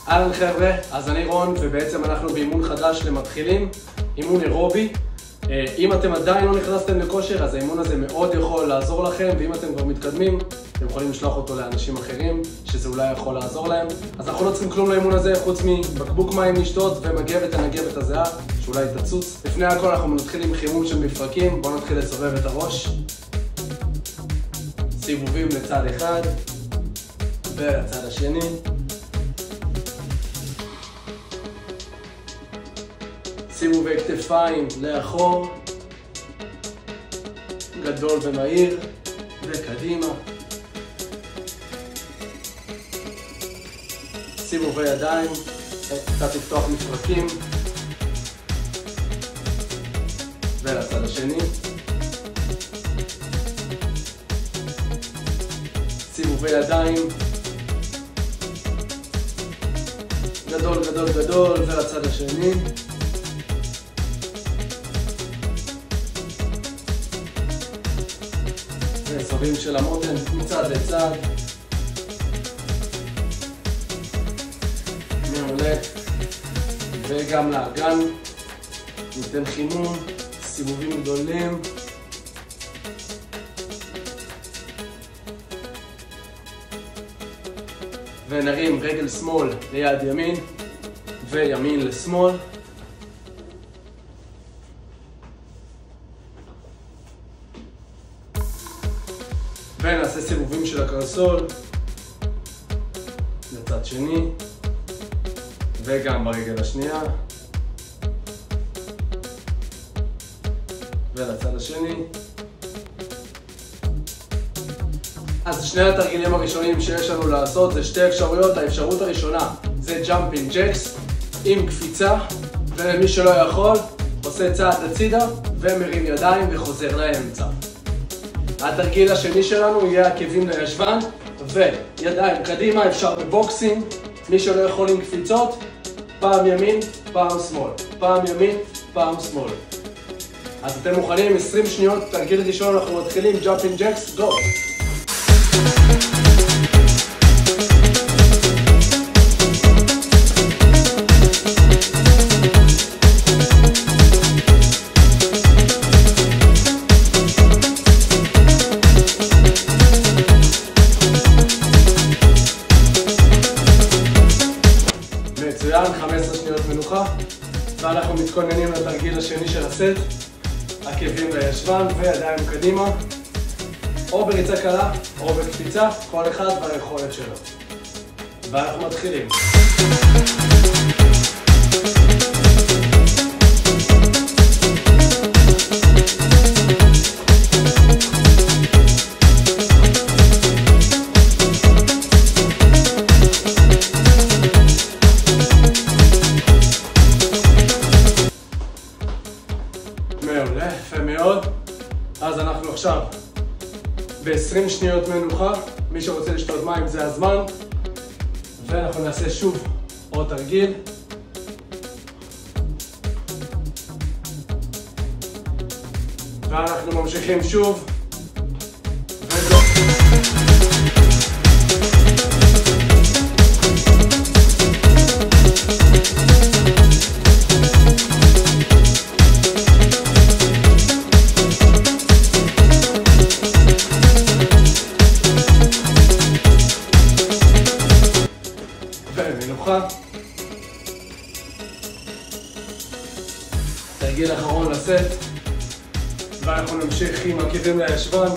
אהלן חבר'ה, אז אני רון, ובעצם אנחנו באימון חדש למתחילים, אימון אירובי. אם אתם עדיין לא נכנסתם לכושר, אז האימון הזה מאוד יכול לעזור לכם, ואם אתם כבר מתקדמים, אתם יכולים לשלוח אותו לאנשים אחרים, שזה אולי יכול לעזור להם. אז אנחנו לא צריכים כלום לאימון הזה, חוץ מבקבוק מים לשתות ומגבת הנגבת הזהה, שאולי תצוץ. לפני הכל אנחנו נתחיל עם חימום של מפרקים, בואו נתחיל לסובב את הראש. סיבובים לצד אחד, ולצד השני. סיבובי כתפיים לאחור, גדול ומהיר, וקדימה. סיבובי ידיים, קצת לפתוח מפרקים, ולצד השני. סיבובי ידיים, גדול גדול גדול, ולצד השני. סובים של המותן מצד לצד. מעולה. וגם לאגן. ניתן חימום, סיבובים גדולים. ונרים רגל שמאל ליד ימין, וימין לשמאל. ונעשה סיבובים של הקרסול לצד שני וגם ברגל השנייה ולצד השני. אז שני התרגילים הראשונים שיש לנו לעשות זה שתי אפשרויות. האפשרות הראשונה זה jumping jacks עם קפיצה, ומי שלא יכול עושה צעד הצידה ומרים ידיים וחוזר לאמצע. התרגיל השני שלנו יהיה עקבים לישבן וידיים קדימה, אפשר בבוקסינג. מי שלא יכול עם קפיצות, פעם ימין, פעם שמאל, פעם ימין, פעם שמאל. אז אתם מוכנים? 20 שניות, תרגיל ראשון, אנחנו מתחילים, jumping jacks, go! מצוין, 15 שניות מנוחה, ואנחנו מתכוננים לתרגיל השני של הסט, עקבים לישבן וידיים קדימה, או בריצה קלה או בקפיצה, כל אחד והיכולת שלו. ואנחנו מתחילים. מעולה, יפה מאוד. אז אנחנו עכשיו ב-20 שניות מנוחה. מי שרוצה לשתות מים זה הזמן. ואנחנו נעשה שוב עוד תרגיל. ואנחנו ממשיכים שוב. וגו. ומנוחה. תרגיל אחרון לסט, ואנחנו נמשיך עם עקבים לישבן.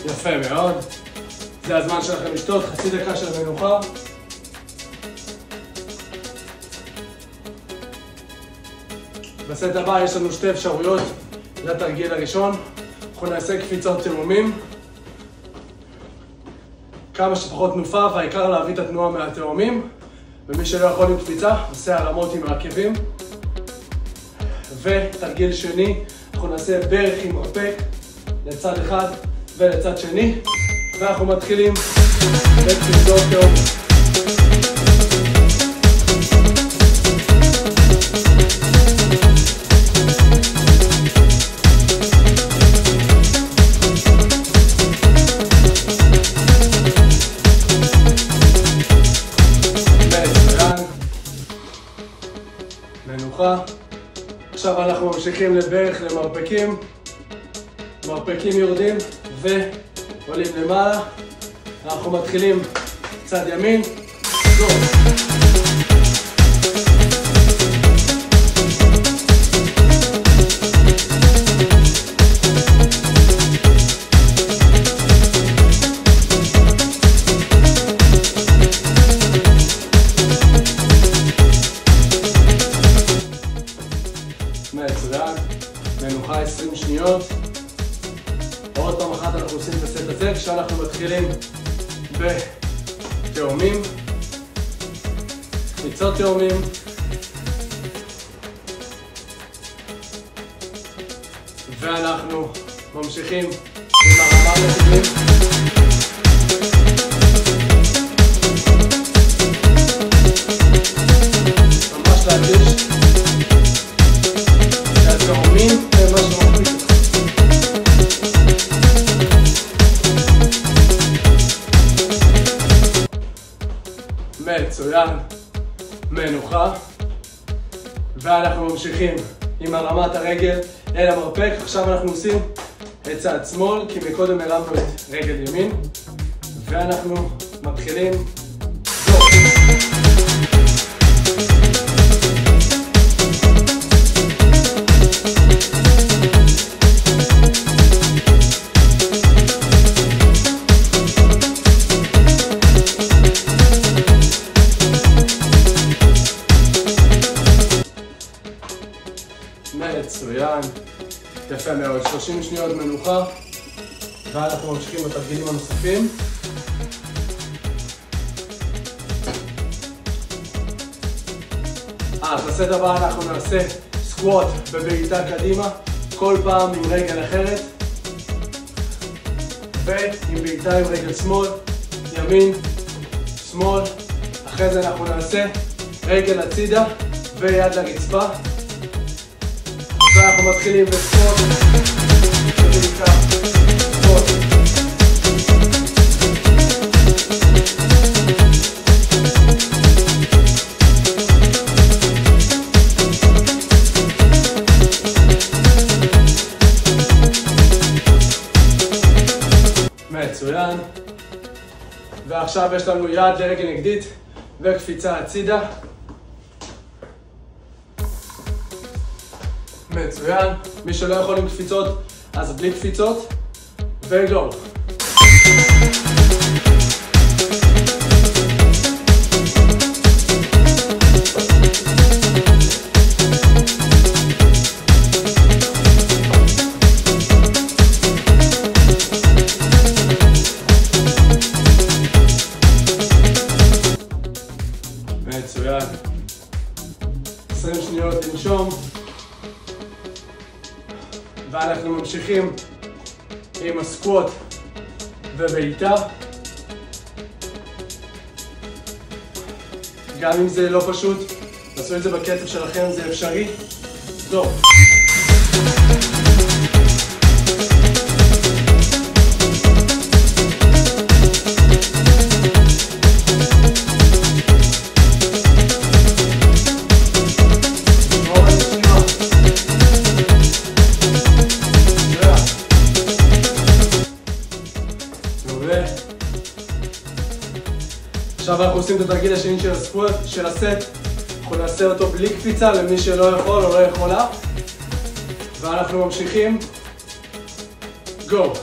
יפה מאוד. זה הזמן שלכם לשתות, חצי דקה של מנוחה. בסט הבא יש לנו שתי אפשרויות לתרגיל הראשון. אנחנו נעשה קפיצות תאומים. כמה שפחות תנופה, והעיקר להביא את התנועה מהתאומים. ומי שלא יכול עם קפיצה, עושה הרמות עם העקבים. ותרגיל שני, אנחנו נעשה ברך עם מרפק לצד אחד ולצד שני, ואנחנו מתחילים בקפיצות תאומות. מנוחה. עכשיו אנחנו ממשיכים לברך למרפקים. מרפקים יורדים ועולים למעלה. אנחנו מתחילים צד ימין. גו. מצוין, מנוחה 20 שניות. עוד פעם אחת אנחנו עושים את הסט הזה כשאנחנו מתחילים בתאומים, קפיצות תאומים. ואנחנו ממשיכים עם הרמה המתאימים. ממש להרגיש שהתאומים הם מה שמחליט. מצוין, מנוחה. ואנחנו ממשיכים עם הרמת הרגל אל המרפק. עכשיו אנחנו עושים את צד שמאל, כי מקודם הרמנו את רגל ימין. ואנחנו מתחילים. גו. מצוין, יפה מאוד, 30 שניות מנוחה ואנחנו ממשיכים בתרגילים הנוספים. בסט הבא אנחנו נעשה סקווט בבעיטה קדימה, כל פעם עם רגל אחרת ועם בעיטה עם רגל שמאל, ימין, שמאל. אחרי זה אנחנו נעשה רגל הצידה ויד לרצפה. ואנחנו מתחילים בספורט, ובעיקר ספורט. מצוין. ועכשיו יש לנו יד לרגל נגדית וקפיצה הצידה. מצוין. מי שלא יכול עם קפיצות, אז בלי קפיצות. וגו. מצוין. 20 שניות לנשום. ואנחנו ממשיכים עם הסקווט ובעיטה. גם אם זה לא פשוט, תעשו את זה בקצב שלכם, זה אפשרי. גו. עכשיו אנחנו עושים את התרגיל השני של הסקווט, של הסט. אנחנו נעשה אותו בלי קפיצה למי שלא יכול או לא יכולה. ואנחנו ממשיכים. גו.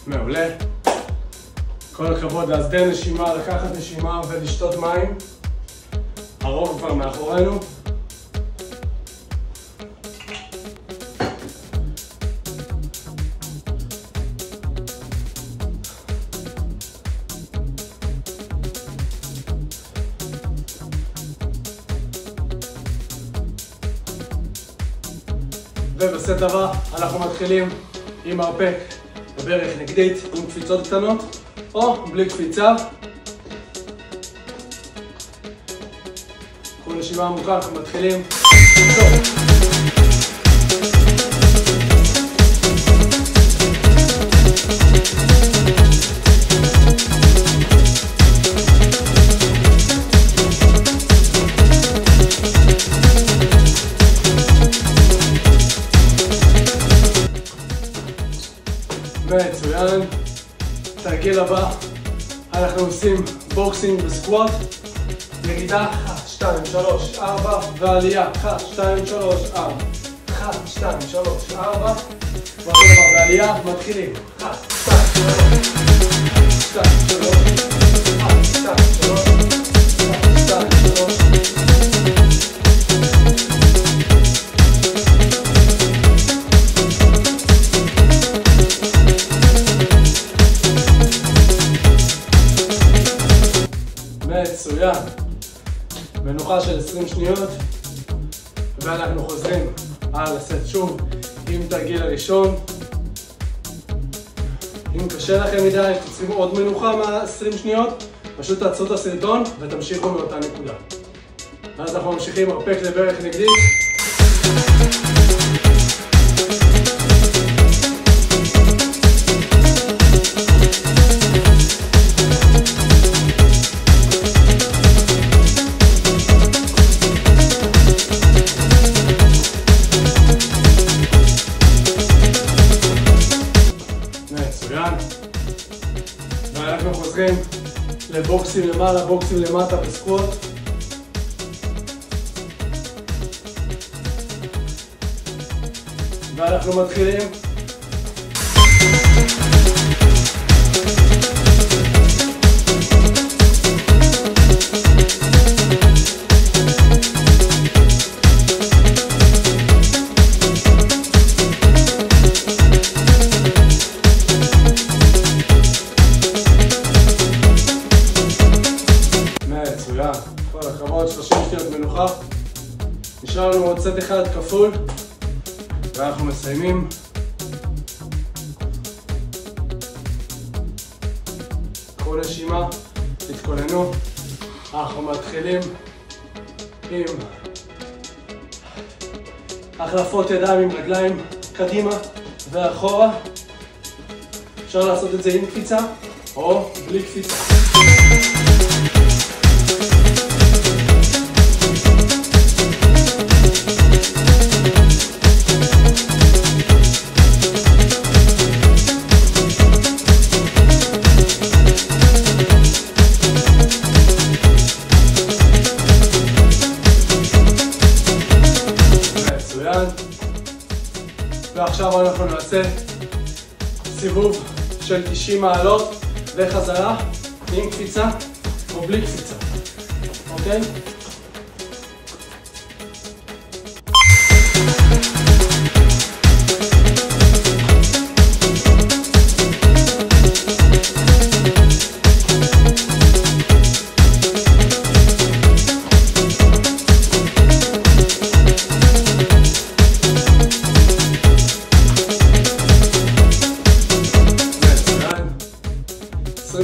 מעולה. כל הכבוד, אז לאתר נשימה, לקחת נשימה ולשתות מים. הרוב כבר מאחורינו. ובסט הבא אנחנו מתחילים עם מרפק בברך נגדית עם קפיצות קטנות או בלי קפיצה. קחו נשימה עמוקה, אנחנו מתחילים. מצוין. תרגיל הבא, אנחנו עושים בוקסינג וסקווט. ירידה 1, 2, 3, 4 ועלייה 1, 2, 3, 4 1, 2, 3, 4 ואותו דבר בעלייה, מתחילים 1, 2, 3 1, 2, 3 1, 2, 3 1, 2, 3 מצוין. מנוחה של 20 שניות ואנחנו חוזרים על הסט שוב עם תרגיל הראשון. אם קשה לכם מדי, תשימו עוד מנוחה מה-20 שניות, פשוט תעצרו את הסרטון ותמשיכו מאותה נקודה. אז אנחנו ממשיכים מרפק לברך נגדית. ואנחנו חוזרים לבוקסים למעלה, בוקסים למטה בסקווט. ואנחנו מתחילים. כל הכבוד, 30 שניות מנוחה. נשאר לנו עוד סט אחד כפול ואנחנו מסיימים. קחו נשימה, תתכוננו. אנחנו מתחילים עם החלפות ידיים עם רגליים קדימה ואחורה. אפשר לעשות את זה עם קפיצה או בלי קפיצה. ועכשיו אנחנו נעשה סיבוב של 90 מעלות וחזרה עם קפיצה או בלי קפיצה, אוקיי?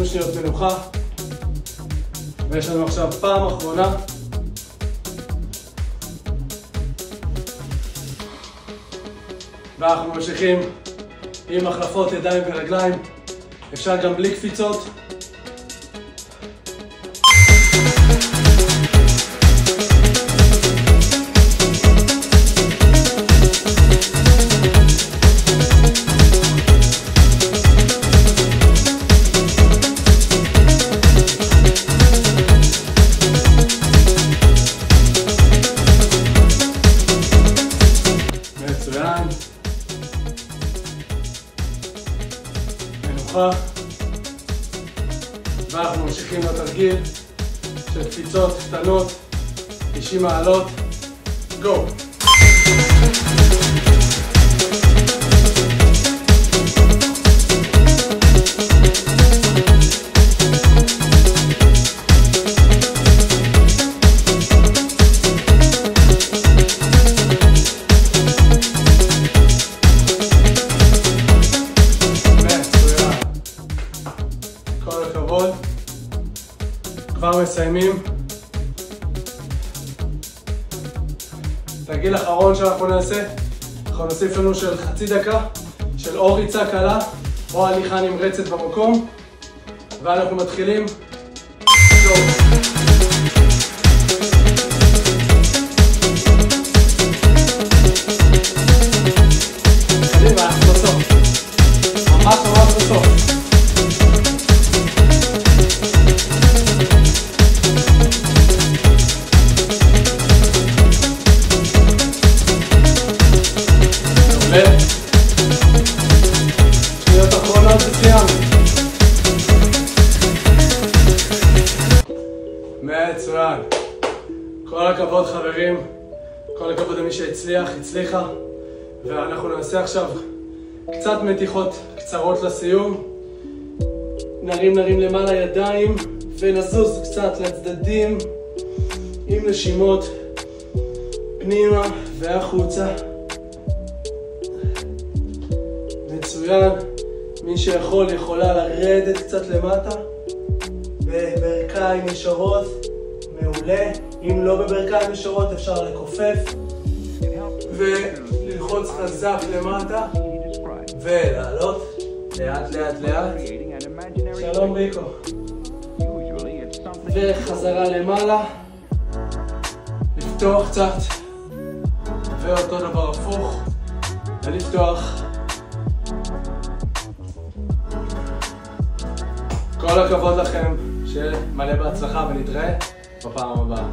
שניות מנוחה ויש לנו עכשיו פעם אחרונה. ואנחנו ממשיכים עם החלפות ידיים ורגליים, אפשר גם בלי קפיצות. מנוחה תרגיל של קפיצות קטנות, 90 מעלות, גו! כבר מסיימים. תרגיל אחרון שאנחנו נעשה, אנחנו נוסיף לנו של חצי דקה של או ריצה קלה או הליכה נמרצת במקום, ואנחנו מתחילים. קדימה, אנחנו בסוף. ממש בסוף. שניות אחרונות וסיימנו. מצוין. כל הכבוד חברים, כל הכבוד למי שהצליח, הצליחה. ואנחנו נעשה עכשיו קצת מתיחות קצרות לסיום. נרים למעלה ידיים ונזוז קצת לצדדים עם נשימות פנימה והחוצה. מצוין. מי שיכול יכולה לרדת קצת למטה בברכיים ישרות, מעולה. אם לא בברכיים ישרות אפשר לכופף וללחוץ חזק למטה ולעלות לאט. שלום ריקו. וחזרה למעלה, לפתוח קצת ואותו דבר הפוך ולפתוח. כל הכבוד לכם, שיהיה מלא בהצלחה ונתראה בפעם הבאה.